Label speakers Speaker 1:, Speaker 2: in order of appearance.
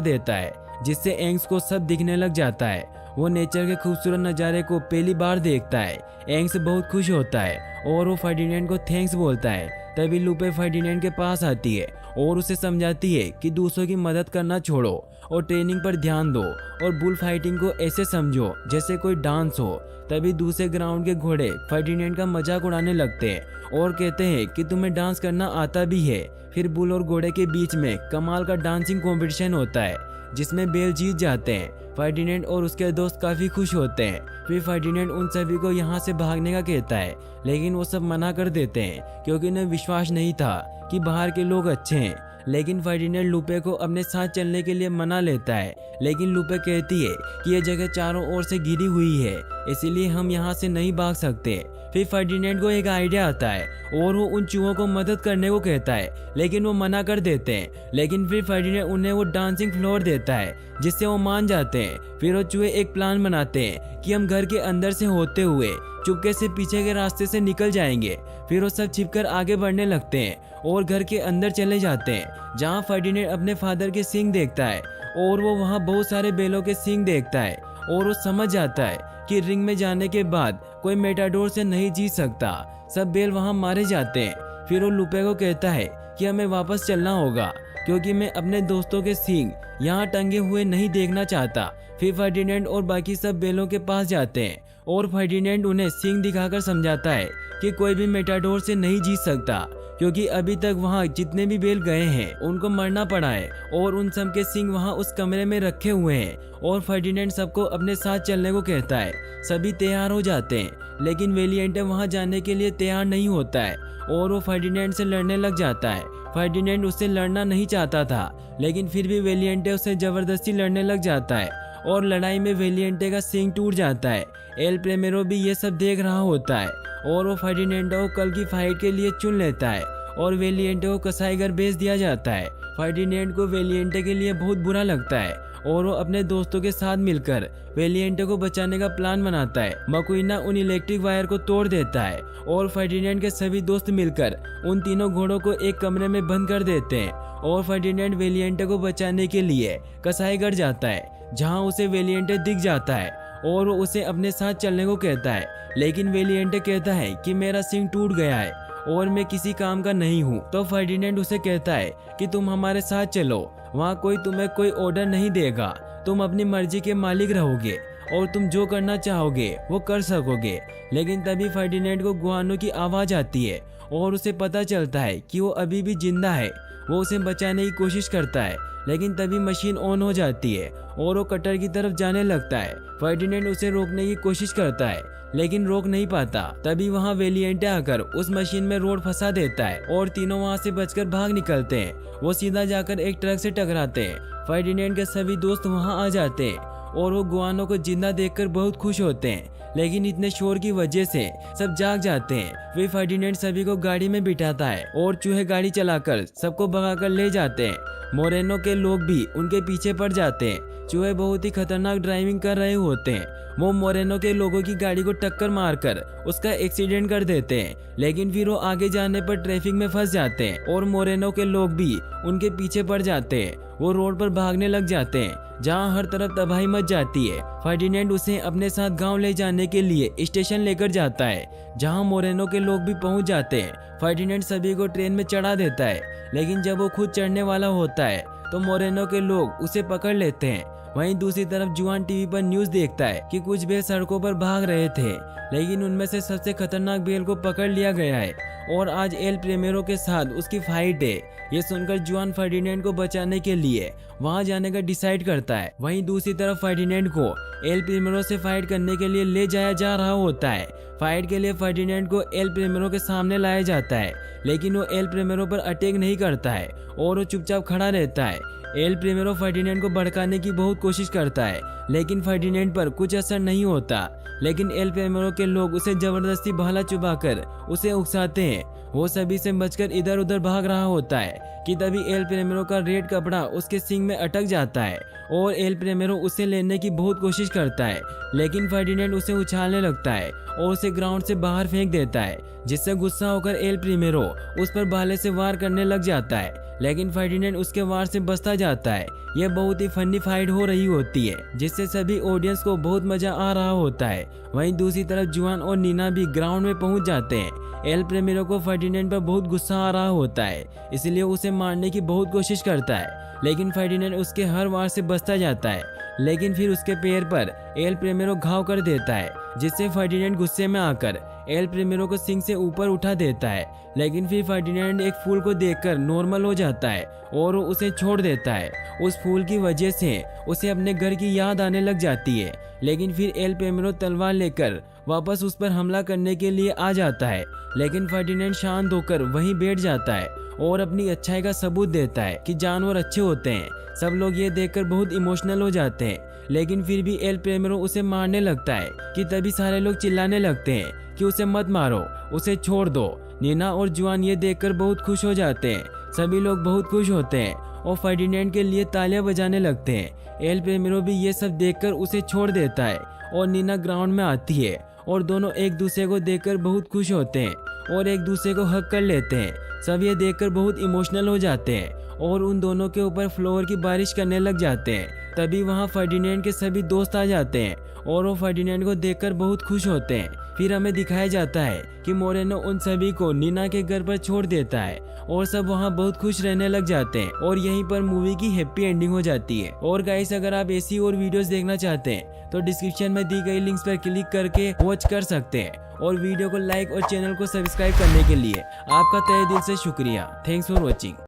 Speaker 1: देता है, जिससे एंग्स को सब दिखने लग जाता है। वो नेचर के खूबसूरत नज़ारे को पहली बार देखता है। एंग्स बहुत खुश होता है और वो फर्डिनेंड को थैंक्स बोलता है। तभी लूपे फर्डिनेंड के पास आती है और उसे समझाती है कि दूसरों की मदद करना छोड़ो और ट्रेनिंग पर ध्यान दो और बुल फाइटिंग को ऐसे समझो जैसे कोई डांस हो। तभी दूसरे ग्राउंड के घोड़े फर्डिनेंड का मजाक उड़ाने लगते हैं और कहते हैं कि तुम्हें डांस करना आता भी है। फिर बुल और घोड़े के बीच में कमाल का डांसिंग कंपटीशन होता है, जिसमें बेल जीत जाते हैं। फर्डिनेंड और उसके दोस्त काफी खुश होते हैं। फिर फर्डिनेंड उन सभी को यहाँ से भागने का कहता है, लेकिन वो सब मना कर देते हैं क्योंकि उन्हें विश्वास नहीं था कि बाहर के लोग अच्छे हैं। लेकिन फर्डिनेंड लूपे को अपने साथ चलने के लिए मना लेता है, लेकिन लूपे कहती है कि यह जगह चारों ओर से घिरी हुई है, इसीलिए हम यहाँ से नहीं भाग सकते। फिर फर्डिनेंड को एक आइडिया आता है और वो उन चूहों को मदद करने को कहता है, लेकिन वो मना कर देते हैं। लेकिन फिर फर्डिनेंड उन्हें वो डांसिंग फ्लोर देता है, जिससे वो मान जाते हैं। फिर वो चूहे एक प्लान बनाते हैं कि हम घर के अंदर से होते हुए चुपके से पीछे के रास्ते से निकल जाएंगे। फिर वो सब छिपकर आगे बढ़ने लगते हैं और घर के अंदर चले जाते हैं, जहाँ फर्डिनेंड अपने फादर के सींग देखता है और वो वहाँ बहुत सारे बेलों के सींग देखता है और वो समझ जाता है कि रिंग में जाने के बाद कोई मेटाडोर से नहीं जीत सकता। सब बेल वहाँ मारे जाते हैं। फिर वो लूपे को कहता है कि हमें वापस चलना होगा क्योंकि मैं अपने दोस्तों के सींग यहाँ टंगे हुए नहीं देखना चाहता। फिर फर्डिनेंड और बाकी सब बेलों के पास जाते हैं और फर्डिनेंड उन्हें सींग दिखाकर समझाता है कि कोई भी मेटाडोर से नहीं जीत सकता, क्योंकि अभी तक वहाँ जितने भी बेल गए हैं उनको मरना पड़ा है और उन सब के सींग वहाँ उस कमरे में रखे हुए हैं। और फर्डिनेंड सबको अपने साथ चलने को कहता है। सभी तैयार हो जाते हैं, लेकिन वेलिएंटे वहाँ जाने के लिए तैयार नहीं होता है और वो फर्डिनेंड से लड़ने लग जाता है। फर्डिनेंड उससे लड़ना नहीं चाहता था, लेकिन फिर भी वेलिएंटे उससे जबरदस्ती लड़ने लग जाता है और लड़ाई में वेलिएंटे का सींग टूट जाता है। एल प्रेमेरो भी ये सब देख रहा होता है और वो फर्डिनेंडो को कल की फाइट के लिए चुन लेता है और वेलिएंटे को कसाईघर भेज दिया जाता है। फर्डिनेंड को वेलिएंटे के लिए बहुत बुरा लगता है और वो अपने दोस्तों के साथ मिलकर वेलिएंटे को बचाने का प्लान बनाता है। मकुइना उन इलेक्ट्रिक वायर को तोड़ देता है और फर्डिनेंड के सभी दोस्त मिलकर उन तीनों घोड़ों को एक कमरे में बंद कर देते हैं और फर्डिनेंड वेलिएंटे को बचाने के लिए कसाईघर जाता है, जहाँ उसे वेलिएंटे दिख जाता है और वो उसे अपने साथ चलने को कहता है। लेकिन वेलिएंटे कहता है कि मेरा सींग टूट गया है और मैं किसी काम का नहीं हूँ। तो फर्डिनेंड उसे कहता है कि तुम हमारे साथ चलो, वहाँ कोई तुम्हें कोई ऑर्डर नहीं देगा, तुम अपनी मर्जी के मालिक रहोगे और तुम जो करना चाहोगे वो कर सकोगे। लेकिन तभी फर्डिनेंड को गुआनो की आवाज आती है और उसे पता चलता है कि वो अभी भी जिंदा है। वो उसे बचाने की कोशिश करता है, लेकिन तभी मशीन ऑन हो जाती है और वो कटर की तरफ जाने लगता है। फर्डिनेंड उसे रोकने की कोशिश करता है, लेकिन रोक नहीं पाता। तभी वहाँ वेलिएंटे आकर उस मशीन में रोड फंसा देता है और तीनों वहाँ से बचकर भाग निकलते हैं। वो सीधा जाकर एक ट्रक से टकराते हैं। फर्डिनेंड के सभी दोस्त वहाँ आ जाते हैं और वो गुआनो को जिंदा देखकर बहुत खुश होते हैं, लेकिन इतने शोर की वजह से सब जाग जाते हैं। फिर फर्डिनेंड सभी को गाड़ी में बिठाता है और चूहे गाड़ी चलाकर सबको भगाकर ले जाते हैं। मोरेनो के लोग भी उनके पीछे पड़ जाते हैं। चूहे बहुत ही खतरनाक ड्राइविंग कर रहे होते हैं। वो मोरेनो के लोगों की गाड़ी को टक्कर मारकर उसका एक्सीडेंट कर देते हैं, लेकिन फिर वो आगे जाने पर ट्रैफिक में फंस जाते हैं और मोरेनो के लोग भी उनके पीछे पड़ जाते हैं। वो रोड पर भागने लग जाते हैं, जहाँ हर तरफ तबाही मच जाती है। फर्डिनेंड उसे अपने साथ गांव ले जाने के लिए स्टेशन लेकर जाता है, जहाँ मोरेनो के लोग भी पहुंच जाते हैं। फर्डिनेंड सभी को ट्रेन में चढ़ा देता है, लेकिन जब वो खुद चढ़ने वाला होता है तो मोरेनो के लोग उसे पकड़ लेते हैं। वहीं दूसरी तरफ जुआन टीवी पर न्यूज देखता है कि कुछ बेल सड़कों पर भाग रहे थे, लेकिन उनमें से सबसे खतरनाक बेल को पकड़ लिया गया है और आज एल प्रेमेरो के साथ उसकी फाइट है। ये सुनकर जुआन फर्डिनेंड को बचाने के लिए वहां जाने का डिसाइड करता है। वहीं दूसरी तरफ फर्डिनेंड को एल प्रेमेरो से फाइट करने के लिए ले जाया जा रहा होता है। फाइट के लिए फर्डिनेंड को एल प्रेमेरो के सामने लाया जाता है, लेकिन वो एल प्रेमेरो पर अटैक नहीं करता है और वो चुपचाप खड़ा रहता है। एल प्रेमेरो फर्डिनेंड को भड़काने की बहुत कोशिश करता है, लेकिन फर्डिनेंड पर कुछ असर नहीं होता। लेकिन एल प्रेमेरो के लोग उसे जबरदस्ती भाला चुबाकर उसे उकसाते हैं। वो सभी से बचकर इधर उधर भाग रहा होता है कि तभी एल प्रेमेरो का रेड कपड़ा उसके सींग में अटक जाता है और एल प्रेमेरो उसे लेने की बहुत कोशिश करता है, लेकिन फर्डिनेंड उसे उछालने लगता है और उसे ग्राउंड से बाहर फेंक देता है, जिससे गुस्सा होकर एल प्रेमेरो उस पर भाले से वार करने लग जाता है। लेकिन फर्डिनेंड उसके वार से बचता जाता है। यह बहुत ही फनी फाइट हो रही होती है जिससे सभी ऑडियंस को बहुत मजा आ रहा होता है। वहीं दूसरी तरफ जुआन और नीना भी ग्राउंड में पहुंच जाते हैं। एल प्रेमिरो को फर्डिनेंड पर बहुत गुस्सा आ रहा होता है, इसलिए उसे मारने की बहुत कोशिश करता है, लेकिन फर्डिनेंड उसके हर वार से बचता जाता है। लेकिन फिर उसके पैर पर एल प्रेमिरो घाव कर देता है, जिससे फर्डिनेंड गुस्से में आकर एल प्रेमिरो को सिंह से ऊपर उठा देता है। लेकिन फिर फर्डिनेंड एक फूल को देखकर नॉर्मल हो जाता है और वो उसे छोड़ देता है। उस फूल की वजह से उसे अपने घर की याद आने लग जाती है। लेकिन फिर एल प्रेमिरो तलवार लेकर वापस उस पर हमला करने के लिए आ जाता है, लेकिन फर्डिनेंड शांत होकर वहीं बैठ जाता है और अपनी अच्छाई का सबूत देता है कि जानवर अच्छे होते हैं। सब लोग ये देखकर बहुत इमोशनल हो जाते हैं, लेकिन फिर भी एल प्रेमिरो उसे मारने लगता है कि तभी सारे लोग चिल्लाने लगते हैं कि उसे मत मारो, उसे छोड़ दो। नीना और जुआन ये देखकर बहुत खुश हो जाते हैं। सभी लोग बहुत खुश होते हैं और फर्डिनेंड के लिए तालियां बजाने लगते हैं। एल प्रेमिरो भी ये सब देखकर उसे छोड़ देता है और नीना ग्राउंड में आती है और दोनों एक दूसरे को देखकर बहुत खुश होते हैं और एक दूसरे को हक कर लेते हैं। सब ये देखकर बहुत इमोशनल हो जाते हैं और उन दोनों के ऊपर फ्लावर की बारिश करने लग जाते हैं। तभी वहाँ फर्डिनेंड के सभी दोस्त आ जाते हैं और वो फर्डिनेंड को देखकर बहुत खुश होते हैं। फिर हमें दिखाया जाता है कि मोरेनो उन सभी को नीना के घर पर छोड़ देता है और सब वहाँ बहुत खुश रहने लग जाते हैं और यहीं पर मूवी की हैप्पी एंडिंग हो जाती है। और गाइस, अगर आप ऐसी और वीडियोस देखना चाहते हैं तो डिस्क्रिप्शन में दी गई लिंक्स पर क्लिक करके वॉच कर सकते हैं। और वीडियो को लाइक और चैनल को सब्सक्राइब करने के लिए आपका तहे दिल से शुक्रिया। Thanks for watching.